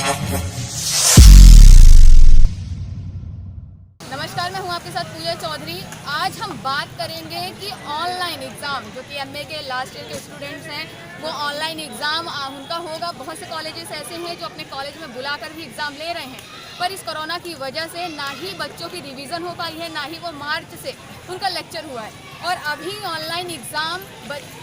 नमस्कार, मैं हूं आपके साथ पूजा चौधरी। आज हम बात करेंगे कि ऑनलाइन एग्ज़ाम जो कि एमए के लास्ट ईयर के स्टूडेंट्स हैं वो ऑनलाइन एग्ज़ाम उनका होगा। बहुत से कॉलेजेस ऐसे हैं जो अपने कॉलेज में बुलाकर भी एग्ज़ाम ले रहे हैं, पर इस कोरोना की वजह से ना ही बच्चों की रिवीजन हो पाई है, ना ही वो मार्च से उनका लेक्चर हुआ है। और अभी ऑनलाइन एग्ज़ाम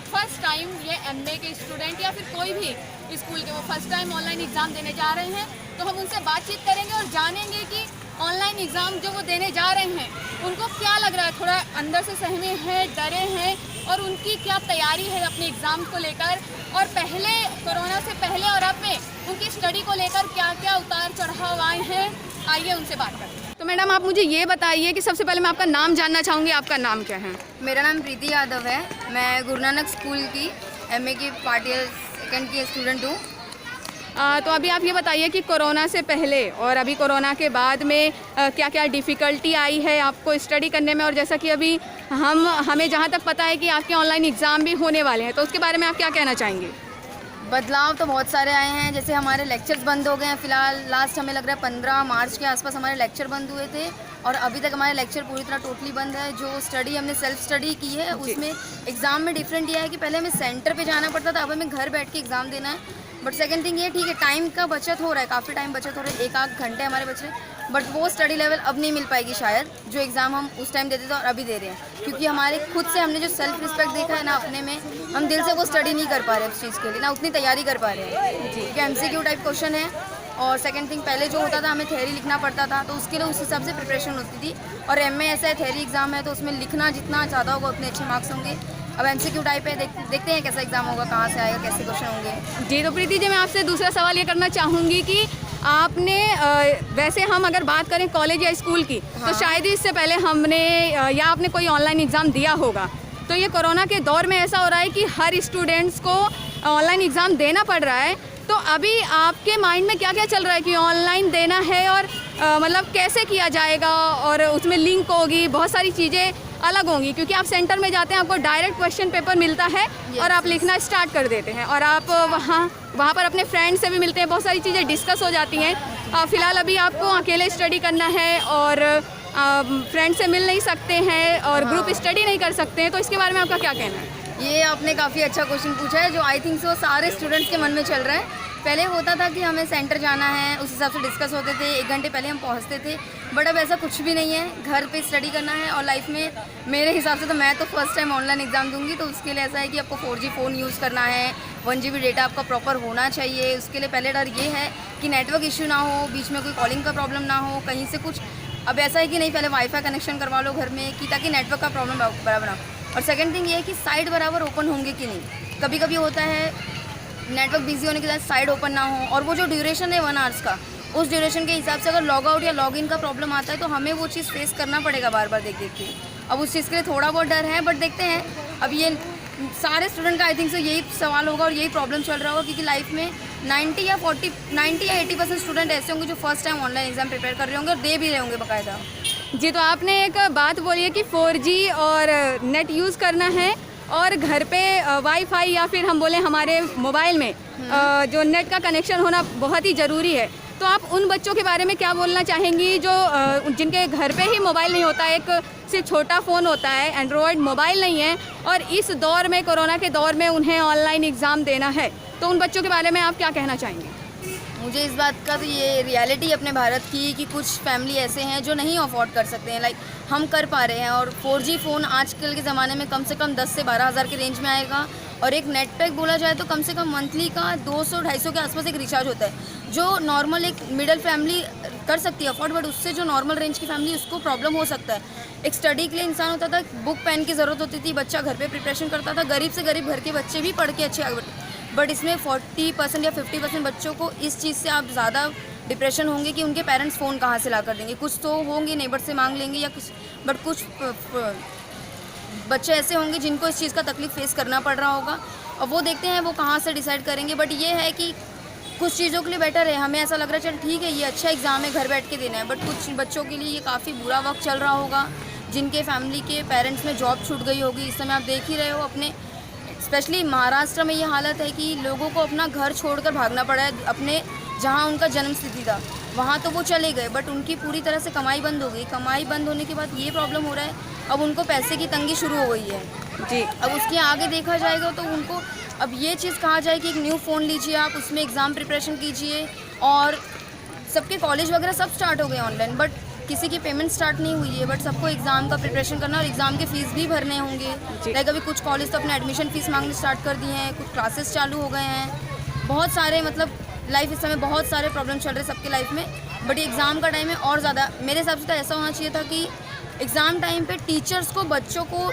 फर्स्ट टाइम ये एमए के स्टूडेंट या फिर कोई भी स्कूल के वो फर्स्ट टाइम ऑनलाइन एग्ज़ाम देने जा रहे हैं। तो हम उनसे बातचीत करेंगे और जानेंगे कि ऑनलाइन एग्ज़ाम जो वो देने जा रहे हैं उनको क्या लग रहा है, थोड़ा अंदर से सहमे हैं, डरे हैं, और उनकी क्या तैयारी है अपने एग्ज़ाम को लेकर, और पहले कोरोना से पहले और अब में उनकी स्टडी को लेकर क्या क्या उतार चढ़ाव आए हैं। आइए उनसे बात करते हैं। तो मैडम, आप मुझे ये बताइए कि सबसे पहले मैं आपका नाम जानना चाहूँगी। आपका नाम क्या है? मेरा नाम प्रीति यादव है। मैं गुरु नानक स्कूल की एमए की पार्ट ईयर सेकेंड की स्टूडेंट हूँ। तो अभी आप ये बताइए कि कोरोना से पहले और अभी कोरोना के बाद में क्या क्या डिफ़िकल्टी आई है आपको स्टडी करने में, और जैसा कि अभी हमें जहाँ तक पता है कि आपके ऑनलाइन एग्ज़ाम भी होने वाले हैं, तो उसके बारे में आप क्या कहना चाहेंगे? बदलाव तो बहुत सारे आए हैं। जैसे हमारे लेक्चर्स बंद हो गए हैं फ़िलहाल। लास्ट हमें लग रहा है 15 मार्च के आसपास हमारे लेक्चर बंद हुए थे, और अभी तक हमारे लेक्चर पूरी तरह टोटली बंद है। जो स्टडी हमने सेल्फ स्टडी की है उसमें एग्ज़ाम में डिफरेंट यह है कि पहले हमें सेंटर पे जाना पड़ता था, अब हमें घर बैठ के एग्ज़ाम देना है। बट सेकंड थिंग ये, ठीक है, टाइम का बचत हो रहा है, काफ़ी टाइम बचत हो रहा है, 1-8 घंटे हमारे बच रहे हैं। बट वो स्टडी लेवल अब नहीं मिल पाएगी शायद, जो एग्ज़ाम हम उस टाइम देते थे और अभी दे रहे हैं, क्योंकि हमारे खुद से हमने जो सेल्फ रिस्पेक्ट देखा है ना अपने में, हम दिल से वो स्टडी नहीं कर पा रहे उस चीज़ के लिए, ना उतनी तैयारी कर पा रहे हैं जी, क्योंकि MCQ टाइप क्वेश्चन है। और सेकंड थिंग, पहले जो होता था हमें थ्योरी लिखना पड़ता था, तो उसके लिए उस हिसाब से प्रिपरेशन होती थी। और MA ऐसा है, थ्योरी एग्ज़ाम है, तो उसमें लिखना जितना ज़्यादा होगा उतने अच्छे मार्क्स होंगे। अब MCQ टाइप है, देखते हैं कैसा एग्ज़ाम होगा, कहाँ से आएगा, कैसे क्वेश्चन होंगे। जी, तो प्रीति जी, मैं आपसे दूसरा सवाल ये करना चाहूँगी कि आपने वैसे हम अगर बात करें कॉलेज या स्कूल की, तो शायद ही इससे पहले हमने या आपने कोई ऑनलाइन एग्ज़ाम दिया होगा। तो ये कोरोना के दौर में ऐसा हो रहा है कि हर स्टूडेंट्स को ऑनलाइन एग्ज़ाम देना पड़ रहा है, तो अभी आपके माइंड में क्या क्या चल रहा है कि ऑनलाइन देना है और मतलब कैसे किया जाएगा, और उसमें लिंक होगी, बहुत सारी चीज़ें अलग होंगी, क्योंकि आप सेंटर में जाते हैं, आपको डायरेक्ट क्वेश्चन पेपर मिलता है और आप लिखना स्टार्ट कर देते हैं, और आप वहाँ पर अपने फ्रेंड से भी मिलते हैं, बहुत सारी चीज़ें डिस्कस हो जाती हैं। फ़िलहाल अभी आपको अकेले स्टडी करना है और फ्रेंड से मिल नहीं सकते हैं और ग्रुप स्टडी नहीं कर सकते हैं, तो इसके बारे में आपका क्या कहना है? ये आपने काफ़ी अच्छा क्वेश्चन पूछा है, जो आई थिंक सो सारे स्टूडेंट्स के मन में चल रहा है। पहले होता था कि हमें सेंटर जाना है, उस हिसाब से डिस्कस होते थे, 1 घंटे पहले हम पहुंचते थे। बट अब ऐसा कुछ भी नहीं है, घर पे स्टडी करना है। और लाइफ में मेरे हिसाब से तो मैं तो फर्स्ट टाइम ऑनलाइन एग्ज़ाम दूंगी, तो उसके लिए ऐसा है कि आपको 4G फ़ोन यूज़ करना है, 1 GB डेटा आपका प्रॉपर होना चाहिए। उसके लिए पहले डर ये है कि नेटवर्क इश्यू ना हो, बीच में कोई कॉलिंग का प्रॉब्लम ना हो, कहीं से कुछ। अब ऐसा है कि नहीं, पहले वाईफाई कनेक्शन करवा लो घर में, कि ताकि नेटवर्क का प्रॉब्लम बराबर ना। और सेकंड थिंग ये है कि साइट बराबर ओपन होंगे कि नहीं। कभी कभी होता है नेटवर्क बिजी होने के साथ साइट ओपन ना हो, और वो जो ड्यूरेशन है 1 आवर्स का, उस ड्यूरेशन के हिसाब से अगर लॉग आउट या लॉग इन का प्रॉब्लम आता है तो हमें वो चीज़ फेस करना पड़ेगा बार बार देख के। अब उस चीज़ के लिए थोड़ा बहुत डर है, बट देखते हैं। अब ये सारे स्टूडेंट का आई थिंक सो यही सवाल होगा और यही प्रॉब्लम चल रहा होगा, क्योंकि लाइफ में 90 या 80% स्टूडेंट ऐसे होंगे जो first time online exam prepare कर रहे होंगे और दे भी रहे होंगे बाकायदा। जी, तो आपने एक बात बोली है कि 4G और नेट यूज़ करना है, और घर पे वाईफाई या फिर हम बोलें हमारे मोबाइल में जो नेट का कनेक्शन होना बहुत ही ज़रूरी है। तो आप उन बच्चों के बारे में क्या बोलना चाहेंगी जो जिनके घर पे ही मोबाइल नहीं होता, एक सिर्फ छोटा फ़ोन होता है, एंड्रॉयड मोबाइल नहीं है, और इस दौर में, कोरोना के दौर में उन्हें ऑनलाइन एग्ज़ाम देना है, तो उन बच्चों के बारे में आप क्या कहना चाहेंगे? मुझे इस बात का तो ये रियलिटी अपने भारत की कि कुछ फैमिली ऐसे हैं जो नहीं अफोर्ड कर सकते हैं, लाइक हम कर पा रहे हैं। और 4G फ़ोन आजकल के ज़माने में कम से कम 10 से 12 हज़ार के रेंज में आएगा, और एक नेट पैक बोला जाए तो कम से कम मंथली का 200-250 के आसपास एक रिचार्ज होता है, जो नॉर्मल एक मिडिल फैमिली कर सकती है अफोर्ड, बट उससे जो नॉर्मल रेंज की फैमिली उसको प्रॉब्लम हो सकता है। एक स्टडी के लिए इंसान होता था, बुक पेन की ज़रूरत होती थी, बच्चा घर पे प्रिपरेशन करता था, गरीब से गरीब घर के बच्चे भी पढ़ के अच्छे आगे बढ़ते। बट इसमें 40% या 50% बच्चों को इस चीज़ से आप ज़्यादा डिप्रेशन होंगे कि उनके पेरेंट्स फ़ोन कहाँ से ला कर देंगे। कुछ तो होंगे नेबर से मांग लेंगे या कुछ, बट कुछ बच्चे ऐसे होंगे जिनको इस चीज़ का तकलीफ फेस करना पड़ रहा होगा, और वो देखते हैं वो कहाँ से डिसाइड करेंगे। बट ये है कि कुछ चीज़ों के लिए बेटर है, हमें ऐसा लग रहा है चल ठीक है ये अच्छा एग्ज़ाम है, घर बैठ के देना है। बट कुछ बच्चों के लिए ये काफ़ी बुरा वक्त चल रहा होगा, जिनके फैमिली के पेरेंट्स में जॉब छूट गई होगी। इस समय आप देख ही रहे हो अपने, स्पेशली महाराष्ट्र में ये हालत है कि लोगों को अपना घर छोड़कर भागना पड़ा है, अपने जहाँ उनका जन्म स्थिति था वहाँ तो वो चले गए, बट उनकी पूरी तरह से कमाई बंद हो गई। कमाई बंद होने के बाद ये प्रॉब्लम हो रहा है, अब उनको पैसे की तंगी शुरू हो गई है जी। अब उसके आगे देखा जाएगा तो उनको अब ये चीज़ कहा जाए कि एक न्यू फ़ोन लीजिए आप, उसमें एग्ज़ाम प्रिपरेशन कीजिए, और सबके कॉलेज वगैरह सब स्टार्ट हो गए ऑनलाइन, बट किसी की पेमेंट स्टार्ट नहीं हुई है, बट सबको एग्ज़ाम का प्रिपरेशन करना और एग्ज़ाम के फ़ीस भी भरने होंगे। लाइक अभी कुछ कॉलेज तो अपने एडमिशन फ़ीस मांगने स्टार्ट कर दिए हैं, कुछ क्लासेस चालू हो गए हैं, बहुत सारे मतलब लाइफ इस समय बहुत सारे प्रॉब्लम चल रहे हैं सबके लाइफ में। बट ये एग्ज़ाम का टाइम है और ज़्यादा मेरे हिसाब से तो ऐसा होना चाहिए था कि एग्ज़ाम टाइम पे टीचर्स को बच्चों को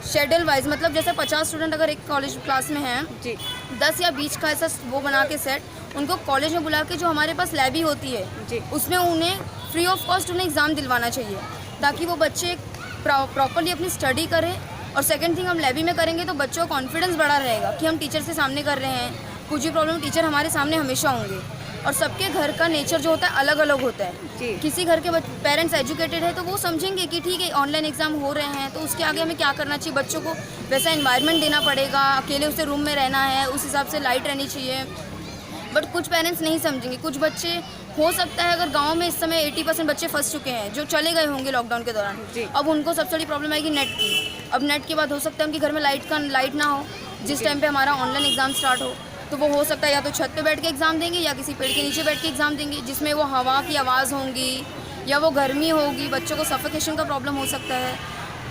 शेड्यूल वाइज, मतलब जैसे 50 स्टूडेंट अगर एक कॉलेज क्लास में हैं जी, 10 या 20 का ऐसा वो बना के सेट उनको कॉलेज में बुला के, जो हमारे पास लैब ही होती है जी, उसमें उन्हें फ्री ऑफ कॉस्ट उन्हें एग्ज़ाम दिलवाना चाहिए, ताकि वो बच्चे प्रॉपरली अपनी स्टडी करें। और सेकंड थिंग, हम लैबी में करेंगे तो बच्चों का कॉन्फिडेंस बढ़ा रहेगा कि हम टीचर से सामने कर रहे हैं, कुछ भी प्रॉब्लम टीचर हमारे सामने हमेशा होंगे। और सबके घर का नेचर जो होता है अलग अलग होता है जी। किसी घर के पेरेंट्स एजुकेटेड है तो वो समझेंगे कि ठीक है ऑनलाइन एग्ज़ाम हो रहे हैं तो उसके आगे हमें क्या करना चाहिए, बच्चों को वैसा एनवायरनमेंट देना पड़ेगा, अकेले उसे रूम में रहना है, उस हिसाब से लाइट रहनी चाहिए। बट कुछ पेरेंट्स नहीं समझेंगे, कुछ बच्चे हो सकता है अगर गांव में इस समय 80% बच्चे फंस चुके हैं जो चले गए होंगे लॉकडाउन के दौरान, अब उनको सबसे बड़ी प्रॉब्लम आएगी नेट की। अब नेट के बाद हो सकता है उनके घर में लाइट ना हो जिस टाइम पे हमारा ऑनलाइन एग्ज़ाम स्टार्ट हो, तो वो हो सकता है या तो छत पे बैठ के एग्ज़ाम देंगे या किसी पेड़ के नीचे बैठ के एग्ज़ाम देंगे, जिसमें वो हवा की आवाज़ होंगी या वो गर्मी होगी, बच्चों को सफोकेशन का प्रॉब्लम हो सकता है,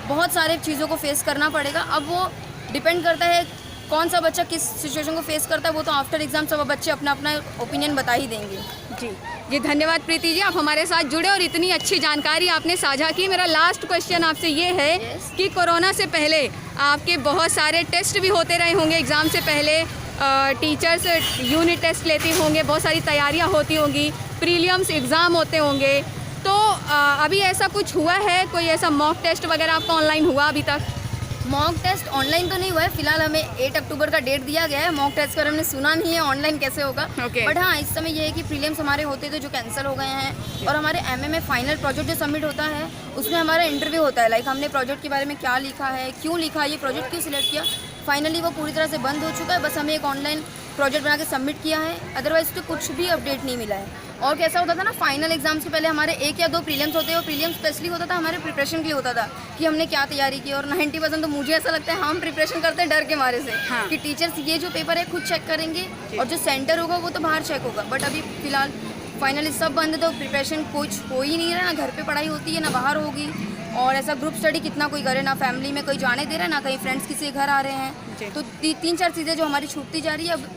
बहुत सारे चीज़ों को फेस करना पड़ेगा। अब वो डिपेंड करता है कौन सा बच्चा किस सिचुएशन को फेस करता है, वो तो आफ्टर एग्ज़ाम सब बच्चे अपना अपना ओपिनियन बता ही देंगे। जी जी, धन्यवाद प्रीति जी, आप हमारे साथ जुड़े और इतनी अच्छी जानकारी आपने साझा की। मेरा लास्ट क्वेश्चन आपसे ये है कि कोरोना से पहले आपके बहुत सारे टेस्ट भी होते रहे होंगे, एग्ज़ाम से पहले टीचर्स यूनिट टेस्ट लेते होंगे, बहुत सारी तैयारियां होती होंगी, प्रीलिम्स एग्ज़ाम होते होंगे, तो अभी ऐसा कुछ हुआ है, कोई ऐसा मॉक टेस्ट वगैरह आपका ऑनलाइन हुआ अभी तक? मॉक टेस्ट ऑनलाइन तो नहीं हुआ है, फिलहाल हमें 8 अक्टूबर का डेट दिया गया है। मॉक टेस्ट का हमने सुना नहीं है ऑनलाइन कैसे होगा। बट हाँ, इस समय ये है कि प्रीलिम्स हमारे होते थे जो कैंसिल हो गए हैं, और हमारे एमए में फाइनल प्रोजेक्ट जो सबमिट होता है उसमें हमारा इंटरव्यू होता है, लाइक हमने प्रोजेक्ट के बारे में क्या लिखा है, क्यों लिखा, ये प्रोजेक्ट क्यों सिलेक्ट किया। फाइनली वो पूरी तरह से बंद हो चुका है, बस हमें एक ऑनलाइन प्रोजेक्ट बना के सबमिट किया है, अदरवाइज तो कुछ भी अपडेट नहीं मिला है। और कैसा होता था ना, फाइनल एग्जाम्स के पहले हमारे 1 या 2 प्रीलिम्स होते हैं, और प्रीलिम्स स्पेशली होता था हमारे प्रिपरेशन के लिए होता था कि हमने क्या तैयारी की, और 90% तो मुझे ऐसा लगता है हम प्रिपरेशन करते हैं डर के मारे से। हाँ। कि टीचर्स ये जो पेपर है खुद चेक करेंगे और जो सेंटर होगा वो तो बाहर चेक होगा। बट अभी फिलहाल फाइनली सब बंद है तो प्रिपरेशन कुछ हो ही नहीं रहा, ना घर पे पढ़ाई होती है ना बाहर होगी, और ऐसा ग्रुप स्टडी कितना कोई करे, ना फैमिली में कोई जाने दे रहा है ना कहीं फ्रेंड्स किसी के घर आ रहे हैं। तो 3-4 चीज़ें जो हमारी छूटती जा रही है। अब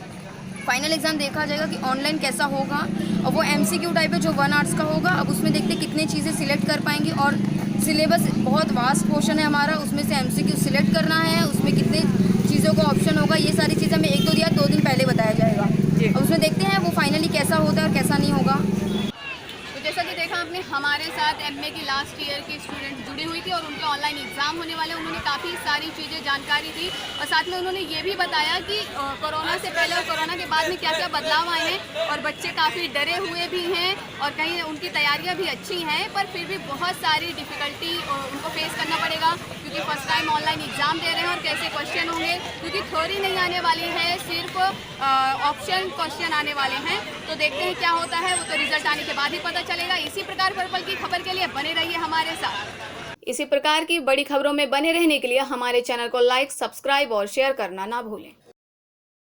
फाइनल एग्ज़ाम देखा जाएगा कि ऑनलाइन कैसा होगा, और वो MCQ टाइप है जो 1 आवर्स का होगा। अब उसमें देखते कितनी चीज़ें सिलेक्ट कर पाएंगे, और सिलेबस बहुत वास्ट पोर्शन है हमारा, उसमें से MCQ सिलेक्ट करना है, उसमें कितने चीज़ों का ऑप्शन होगा, ये सारी चीज़ें हमें 1-2 या 2 दिन पहले बताया जाएगा। अब उसमें देखते हैं वो फाइनली कैसा होता है और कैसा नहीं होगा। तो जैसा कि देखा आपने, हमारे साथ MA की लास्ट ईयर के स्टूडेंट जुड़ी हुई थी और उनके ऑनलाइन एग्ज़ाम होने वाले, उन्होंने काफ़ी सारी चीज़ें जानकारी दी, और साथ में उन्होंने ये भी बताया कि कोरोना से पहले और कोरोना के बाद में क्या क्या बदलाव आए हैं, और बच्चे काफ़ी डरे हुए भी हैं और कहीं उनकी तैयारियां भी अच्छी हैं, पर फिर भी बहुत सारी डिफ़िकल्टी उनको फेस करना पड़ेगा, क्योंकि फर्स्ट टाइम ऑनलाइन एग्ज़ाम दे रहे हैं और कैसे क्वेश्चन होंगे, क्योंकि थ्योरी नहीं आने वाली है, सिर्फ ऑप्शन क्वेश्चन आने वाले हैं। तो देखते हैं क्या होता है, वो तो रिजल्ट आने के बाद ही पता चलेगा। इसी प्रकार पर्पल की खबर के लिए बने रहिए हमारे साथ। इसी प्रकार की बड़ी खबरों में बने रहने के लिए हमारे चैनल को लाइक, सब्सक्राइब और शेयर करना ना भूलें।